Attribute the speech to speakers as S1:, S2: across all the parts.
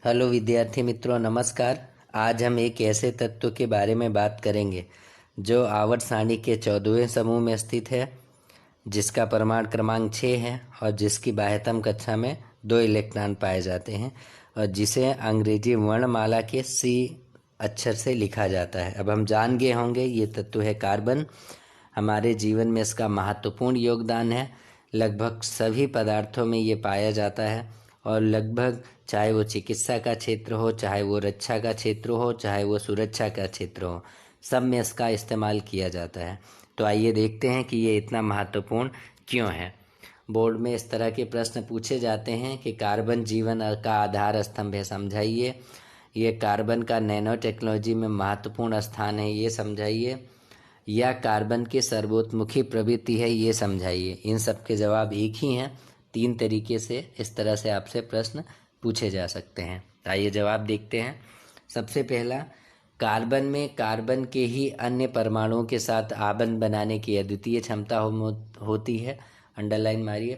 S1: Hello विद्यार्थी मित्रों, नमस्कार। आज हम एक ऐसे तत्व के बारे में बात करेंगे जो आवर्त सारणी के 14वें समूह में स्थित है, जिसका परमाणु क्रमांक 6 है और जिसकी बाह्यतम कक्षा में 2 इलेक्ट्रॉन पाए जाते हैं और जिसे अंग्रेजी वर्णमाला के सी अक्षर से लिखा जाता है। अब हम जान गए होंगे ये तत्व है कार्बन। हमारे जीवन में इसका महत्वपूर्ण योगदान है। लगभग सभी पदार्थों में ये पाया जाता है और लगभग चाहे वो चिकित्सा का क्षेत्र हो, चाहे वो रक्षा का क्षेत्र हो, चाहे वो सुरक्षा का क्षेत्र हो, सब में इसका इस्तेमाल किया जाता है। तो आइए देखते हैं कि ये इतना महत्वपूर्ण क्यों है। बोर्ड में इस तरह के प्रश्न पूछे जाते हैं कि कार्बन जीवन का आधार स्तंभ है, समझाइए। ये कार्बन का नैनो टेक्नोलॉजी में महत्वपूर्ण स्थान है, ये समझाइए। या कार्बन की सर्वोत्मुखी प्रवृत्ति है, ये समझाइए। इन सब के जवाब एक ही हैं। 3 तरीके से इस तरह से आपसे प्रश्न पूछे जा सकते हैं। आइए जवाब देखते हैं। सबसे पहला, कार्बन में कार्बन के ही अन्य परमाणुओं के साथ आबंध बनाने की अद्वितीय क्षमता होती है। अंडरलाइन मारिए।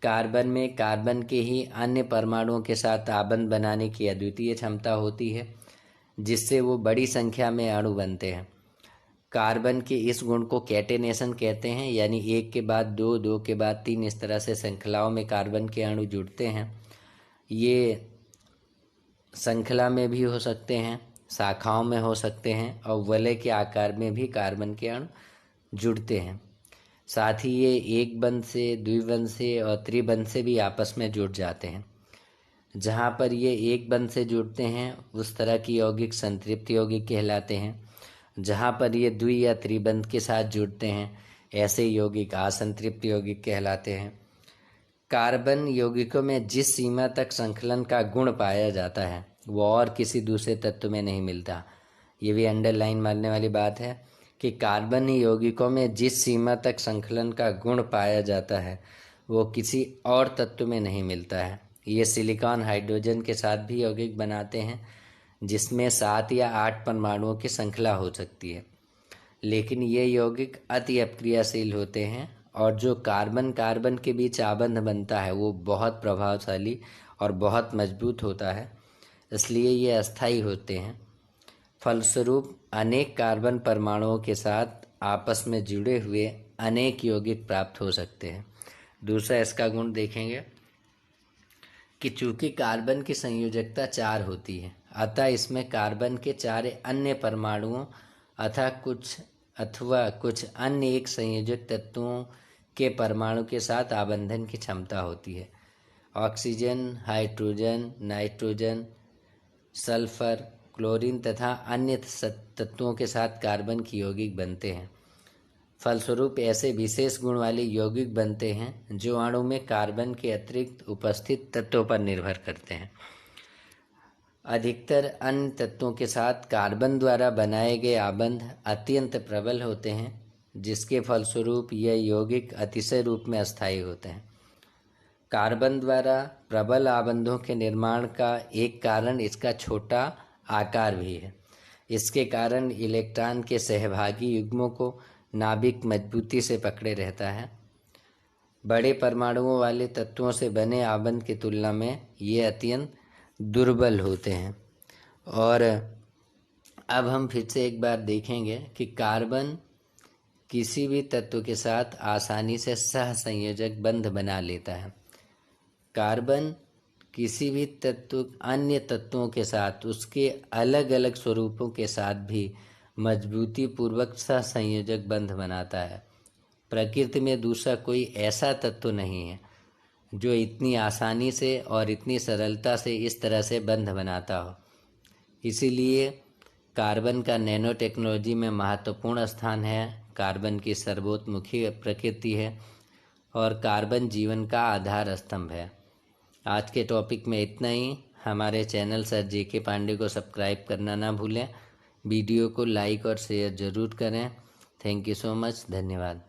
S1: कार्बन में कार्बन के ही अन्य परमाणुओं के साथ आबंध बनाने की अद्वितीय क्षमता होती है, जिससे वो बड़ी संख्या में अणु बनते हैं। कार्बन के इस गुण को कैटेनेशन कहते हैं, यानी एक के बाद दो, दो के बाद तीन, इस तरह से श्रृंखलाओं में कार्बन के अणु जुड़ते हैं। ये श्रृंखला में भी हो सकते हैं, शाखाओं में हो सकते हैं और वलय के आकार में भी कार्बन के अणु जुड़ते हैं। साथ ही ये एक बंध से, द्विबंध से और त्रिबंध से भी आपस में जुड़ जाते हैं। जहाँ पर ये एक बंध से जुड़ते हैं उस तरह की यौगिक संतृप्त यौगिक कहलाते हैं। जहाँ पर ये द्वि या त्रिबंध के साथ जुड़ते हैं ऐसे यौगिक असंतृप्त यौगिक कहलाते हैं। कार्बन यौगिकों में जिस सीमा तक संकलन का गुण पाया जाता है वो और किसी दूसरे तत्व में नहीं मिलता। ये भी अंडरलाइन मारने वाली बात है कि कार्बन यौगिकों में जिस सीमा तक संकलन का गुण पाया जाता है वो किसी और तत्व में नहीं मिलता है। ये सिलिकॉन हाइड्रोजन के साथ भी यौगिक बनाते हैं, जिसमें 7 या 8 परमाणुओं की श्रृंखला हो सकती है, लेकिन ये यौगिक अति अपक्रियाशील होते हैं और जो कार्बन कार्बन के बीच आबंध बनता है वो बहुत प्रभावशाली और बहुत मजबूत होता है, इसलिए ये अस्थायी होते हैं। फलस्वरूप अनेक कार्बन परमाणुओं के साथ आपस में जुड़े हुए अनेक यौगिक प्राप्त हो सकते हैं। दूसरा इसका गुण देखेंगे कि चूंकि कार्बन की संयोजकता 4 होती है, अतः इसमें कार्बन के 4 अन्य परमाणुओं अथवा कुछ अन्य एक संयोजक तत्वों के परमाणु के साथ आबंधन की क्षमता होती है। Oxygen, hydrogen, nitrogen, sulphur, chlorine तथा अन्य तत्वों के साथ कार्बन की यौगिक बनते हैं। फलस्वरूप ऐसे विशेष गुण वाले यौगिक बनते हैं जो अणु में कार्बन के अतिरिक्त उपस्थित तत्वों पर निर्भर करते हैं। अधिकतर अन्य तत्वों के साथ कार्बन द्वारा बनाए गए आबंध अत्यंत प्रबल होते हैं, जिसके फलस्वरूप यह यौगिक अतिशय रूप में अस्थायी होते हैं। कार्बन द्वारा प्रबल आबंधों के निर्माण का एक कारण इसका छोटा आकार भी है। इसके कारण इलेक्ट्रॉन के सहभागी युग्मों को नाभिक मजबूती से पकड़े रहता है। बड़े परमाणुओं वाले तत्वों से बने आबंध की तुलना में ये अत्यंत दुर्बल होते हैं। और अब हम फिर से एक बार देखेंगे कि कार्बन किसी भी तत्व के साथ आसानी से सहसंयोजक बंध बना लेता है। कार्बन किसी भी तत्व अन्य तत्वों के साथ उसके अलग अलग स्वरूपों के साथ भी मजबूती पूर्वक सहसंयोजक बंध बनाता है। प्रकृति में दूसरा कोई ऐसा तत्व नहीं है जो इतनी आसानी से और इतनी सरलता से इस तरह से बंध बनाता हो। इसीलिए कार्बन का नैनो टेक्नोलॉजी में महत्वपूर्ण स्थान है। कार्बन की सर्वोत्मुखी प्रकृति है और कार्बन जीवन का आधार स्तंभ है। आज के टॉपिक में इतना ही। हमारे चैनल सर JK पांडे को सब्सक्राइब करना ना भूलें। वीडियो को लाइक और शेयर ज़रूर करें। Thank you so much. धन्यवाद।